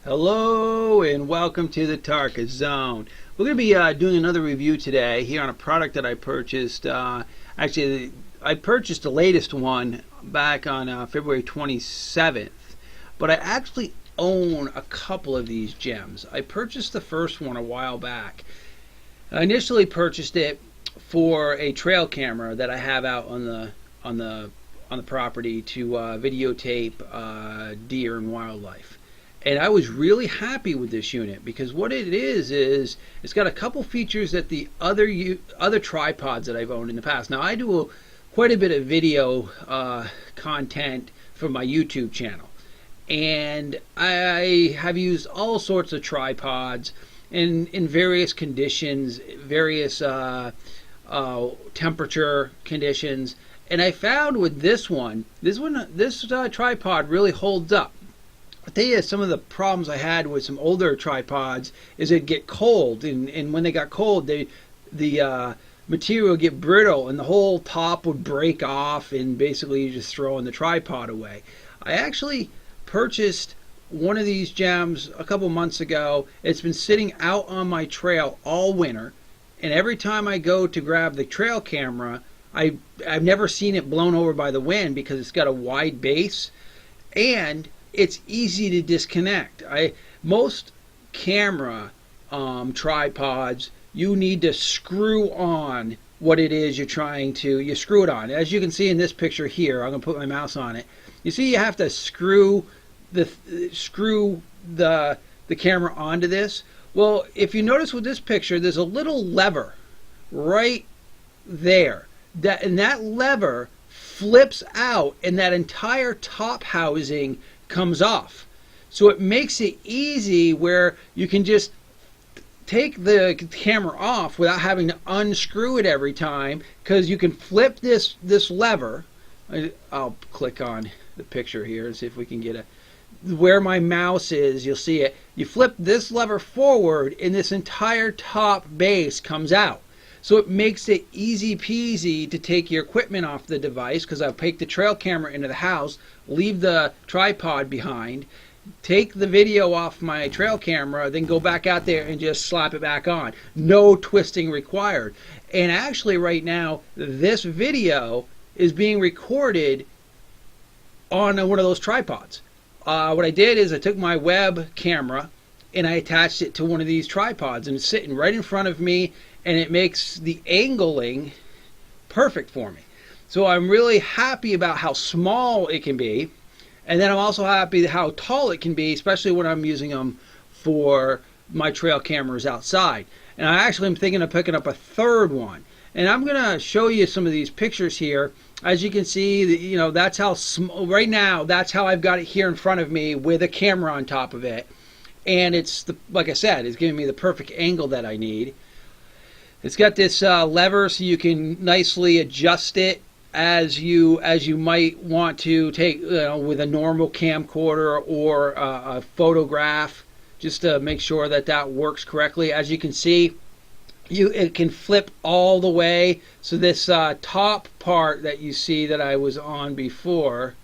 Hello and welcome to the Tarkis Zone. We're going to be doing another review today here on a product that I purchased. Actually, I purchased the latest one back on February 27th, but I actually own a couple of these gems. I purchased the first one a while back. I initially purchased it for a trail camera that I have out on the property to videotape deer and wildlife. And I was really happy with this unit because what it is it's got a couple features that the other tripods that I've owned in the past. Now I do quite a bit of video content for my YouTube channel, and I have used all sorts of tripods in various conditions, various temperature conditions, and I found with this tripod really holds up. I'll tell you, some of the problems I had with some older tripods is it'd get cold, and when they got cold, the material would get brittle, and the whole top would break off, and basically you just throwing the tripod away. I actually purchased one of these gems a couple months ago. It's been sitting out on my trail all winter, and every time I go to grab the trail camera, I've never seen it blown over by the wind because it's got a wide base, and it's easy to disconnect. Most camera tripods, you need to screw on what it is you screw it on. As you can see in this picture here, I'm going to put my mouse on it. You see, you have to screw the camera onto this. Well, if you notice with this picture, there's a little lever right there. That lever flips out, and that entire top housing comes off. So it makes it easy where you can just take the camera off without having to unscrew it every time, because you can flip this lever. I'll click on the picture here and see if we can get where my mouse is. You'll see it. You flip this lever forward and this entire top base comes out. So it makes it easy peasy to take your equipment off the device, because I'll take the trail camera into the house, leave the tripod behind, take the video off my trail camera, then go back out there and just slap it back on. No twisting required. And actually right now, this video is being recorded on one of those tripods. What I did is I took my web camera and I attached it to one of these tripods, and it's sitting right in front of me, and it makes the angling perfect for me. So I'm really happy about how small it can be, and then I'm also happy how tall it can be, especially when I'm using them for my trail cameras outside. And I actually am thinking of picking up a third one, and I'm going to show you some of these pictures here. As you can see, that's how right now, that's how I've got it here in front of me with a camera on top of it. And like I said, it's giving me the perfect angle that I need. It's got this lever so you can nicely adjust it as you might want to take with a normal camcorder or a photograph, just to make sure that works correctly. As you can see, it can flip all the way. So this top part that you see that I was on before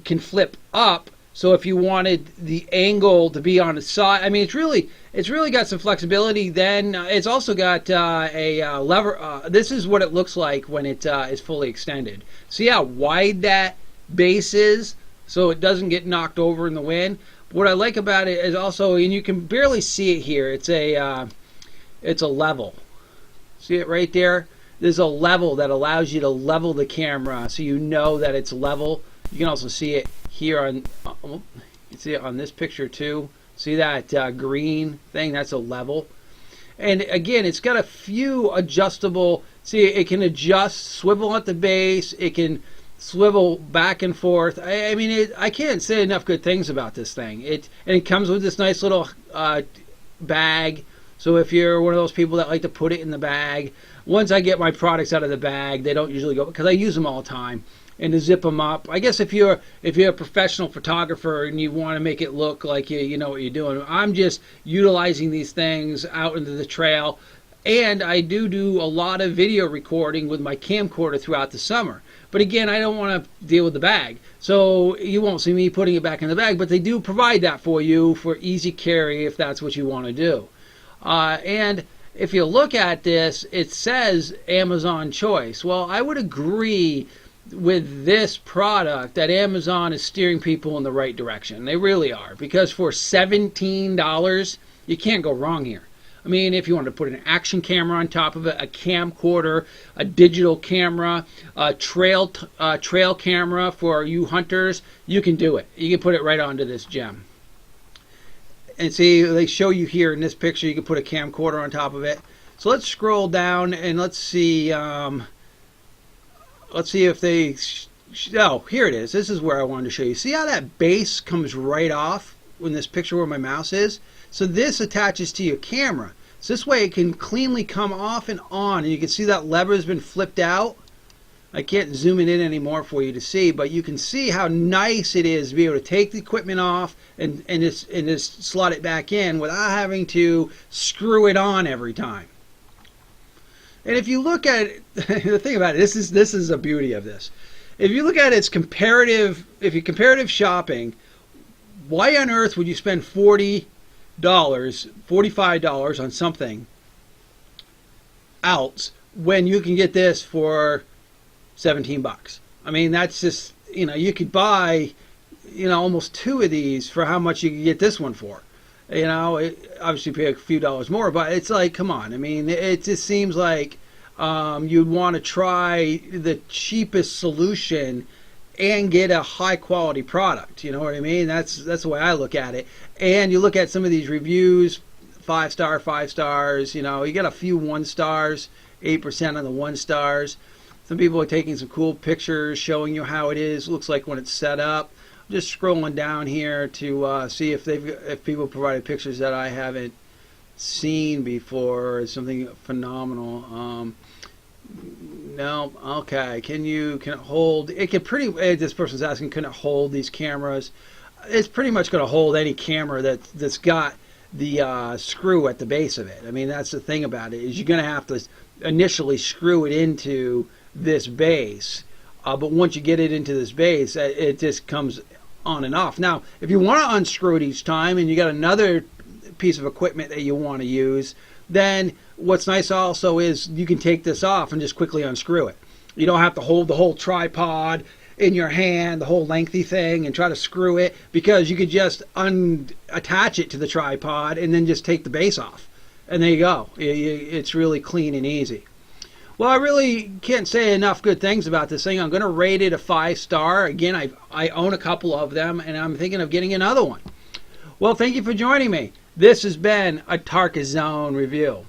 can flip up. So if you wanted the angle to be on the side, I mean, it's really got some flexibility. Then it's also got a lever. This is what it looks like when it is fully extended. See how wide that base is, so it doesn't get knocked over in the wind. What I like about it is also, and you can barely see it here, it's a level. See it right there? There's a level that allows you to level the camera, so you know that it's level. You can also see it here you see it on this picture too. See that green thing? That's a level. And again, it's got a few adjustable. See, it can adjust, swivel at the base. It can swivel back and forth. I mean, I can't say enough good things about this thing. And it comes with this nice little bag. So if you're one of those people that like to put it in the bag, once I get my products out of the bag, they don't usually go, because I use them all the time. And to zip them up. I guess if you're a professional photographer and you want to make it look like you know what you're doing. I'm just utilizing these things out into the trail, and I do a lot of video recording with my camcorder throughout the summer. But again, I don't want to deal with the bag. So you won't see me putting it back in the bag, but they do provide that for you for easy carry if that's what you want to do. And if you look at this, it says Amazon Choice. Well, I would agree with this product that Amazon is steering people in the right direction. They really are, because for $17, you can't go wrong here. I mean, if you want to put an action camera on top of it, a camcorder, a digital camera, a trail camera for you hunters, you can do it. You can put it right onto this gem. And see, they show you here in this picture, you can put a camcorder on top of it. So let's scroll down and let's see if they, oh, here it is. This is where I wanted to show you. See how that base comes right off in this picture where my mouse is? So this attaches to your camera. So this way it can cleanly come off and on. And you can see that lever has been flipped out. I can't zoom it in anymore for you to see, but you can see how nice it is to be able to take the equipment off and just slot it back in without having to screw it on every time. And if you look at it, the thing about it, this is the beauty of this. If you look at its comparative, if you're comparative shopping, why on earth would you spend $40, $45 on something else when you can get this for 17 bucks? I mean, that's just, you know, you could buy, you know, almost 2 of these for how much you could get this one for. You know, obviously pay a few dollars more, but it's like, come on. I mean, it just seems like you'd want to try the cheapest solution and get a high quality product. You know what I mean? That's the way I look at it. And you look at some of these reviews, 5-star, 5 stars. You know, you get a few 1 stars, 8% on the 1 stars. Some people are taking some cool pictures, showing you how it is. Looks like when it's set up. Just scrolling down here to see if people provided pictures that I haven't seen before. Something phenomenal. No, okay. Can it hold? It can pretty. This person's asking, can it hold these cameras? It's pretty much going to hold any camera that's got the screw at the base of it. I mean, that's the thing about it, is you're going to have to initially screw it into this base. But once you get it into this base, it just comes on and off. Now, if you want to unscrew it each time and you got another piece of equipment that you want to use, then what's nice also is you can take this off and just quickly unscrew it. You don't have to hold the whole tripod in your hand, the whole lengthy thing, and try to screw it, because you could just attach it to the tripod and then just take the base off. And there you go. It's really clean and easy. Well, I really can't say enough good things about this thing. I'm going to rate it a 5-star. Again, I own a couple of them, and I'm thinking of getting another one. Well, thank you for joining me. This has been a Tarkis Zone review.